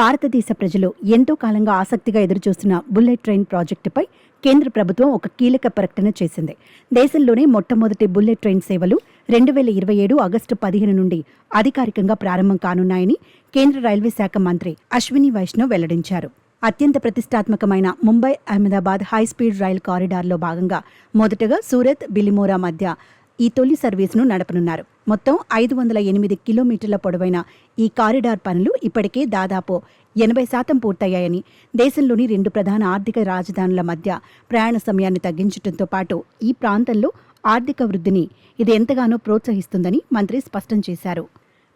భారతదేశ ప్రజలు ఎంతో కాలంగా ఆసక్తిగా ఎదురుచూస్తున్న బుల్లెట్ ట్రైన్ ప్రాజెక్టుపై కేంద్ర ప్రభుత్వం ఒక కీలక ప్రకటన చేసింది. దేశంలోనే మొట్టమొదటి బుల్లెట్ ట్రైన్ సేవలు 2027 ఆగస్టు 15 నుండి అధికారికంగా ప్రారంభం కానున్నాయని కేంద్ర రైల్వే శాఖ మంత్రి అశ్విని వైష్ణవ్ వెల్లడించారు. అత్యంత ప్రతిష్టాత్మకమైన ముంబై అహ్మదాబాద్ హైస్పీడ్ రైల్ కారిడార్లో భాగంగా మొదటగా సూరత్ బిలిమోరా మధ్య ఈ తొలి సర్వీసును నడపనున్నారు. మొత్తం 508 కిలోమీటర్ల పొడవైన ఈ కారిడార్ పనులు ఇప్పటికే దాదాపు 80% పూర్తయ్యాయని, దేశంలోని 2 ప్రధాన ఆర్థిక రాజధానుల మధ్య ప్రయాణ సమయాన్ని తగ్గించడంతో పాటు ఈ ప్రాంతంలో ఆర్థిక వృద్ధిని ఇది ఎంతగానో ప్రోత్సహిస్తుందని మంత్రి స్పష్టం చేశారు.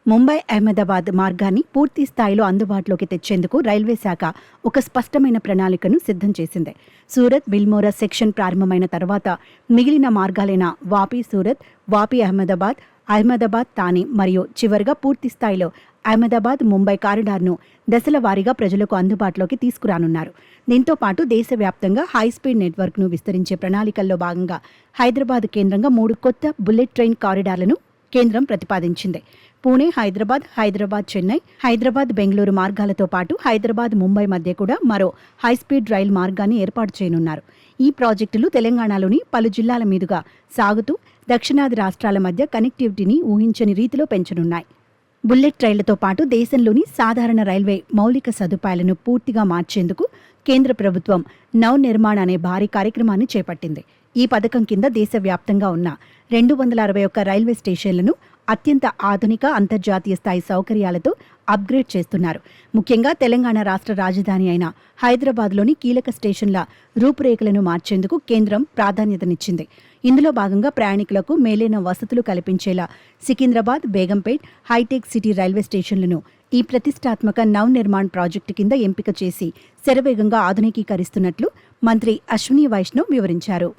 ముంబై అహ్మదాబాద్ మార్గాన్ని పూర్తి స్థాయిలో అందుబాటులోకి తెచ్చేందుకు రైల్వే శాఖ ఒక స్పష్టమైన ప్రణాళికను సిద్ధం చేసింది. సూరత్ బిల్మోరా సెక్షన్ ప్రారంభమైన తర్వాత మిగిలిన మార్గాలైన వాపి సూరత్, వాపి అహ్మదాబాద్, అహ్మదాబాద్ తానే మరియు చివరిగా పూర్తి స్థాయిలో అహ్మదాబాద్ ముంబై కారిడార్ను దశల వారీగా ప్రజలకు అందుబాటులోకి తీసుకురానున్నారు. దీంతో పాటు దేశవ్యాప్తంగా హైస్పీడ్ నెట్వర్క్ను విస్తరించే ప్రణాళికల్లో భాగంగా హైదరాబాద్ కేంద్రంగా 3 కొత్త బుల్లెట్ ట్రైన్ కారిడార్లను కేంద్రం ప్రతిపాదించింది. పూణే హైదరాబాద్, హైదరాబాద్ చెన్నై, హైదరాబాద్ బెంగళూరు మార్గాలతో పాటు హైదరాబాద్ ముంబై మధ్య కూడా మరో హైస్పీడ్ రైల్ మార్గాన్ని ఏర్పాటు చేయనున్నారు. ఈ ప్రాజెక్టులు తెలంగాణలోని పలు జిల్లాల మీదుగా సాగుతూ దక్షిణాది రాష్ట్రాల మధ్య కనెక్టివిటీని ఊహించని రీతిలో పెంచనున్నాయి. బుల్లెట్ రైళ్లతో పాటు దేశంలోని సాధారణ రైల్వే మౌలిక సదుపాయాలను పూర్తిగా మార్చేందుకు కేంద్ర ప్రభుత్వం నవ్ నిర్మాణ్ అనే భారీ కార్యక్రమాన్ని చేపట్టింది. ఈ పథకం కింద దేశవ్యాప్తంగా ఉన్న 261 రైల్వే స్టేషన్లను అత్యంత ఆధునిక అంతర్జాతీయ స్థాయి సౌకర్యాలతో అప్గ్రేడ్ చేస్తున్నారు. ముఖ్యంగా తెలంగాణ రాష్ట్ర రాజధాని అయిన హైదరాబాద్లోని కీలక స్టేషన్ల రూపురేఖలను మార్చేందుకు కేంద్రం ప్రాధాన్యతనిచ్చింది. ఇందులో భాగంగా ప్రయాణికులకు మేలైన వసతులు కల్పించేలా సికింద్రాబాద్, బేగంపేట్, హైటెక్ సిటీ రైల్వే స్టేషన్లను ఈ ప్రతిష్టాత్మక నవ్ నిర్మాణ్ ప్రాజెక్టు కింద ఎంపిక చేసి శరవేగంగా ఆధునికీకరిస్తున్నట్లు మంత్రి అశ్విని వైష్ణవ్ వివరించారు.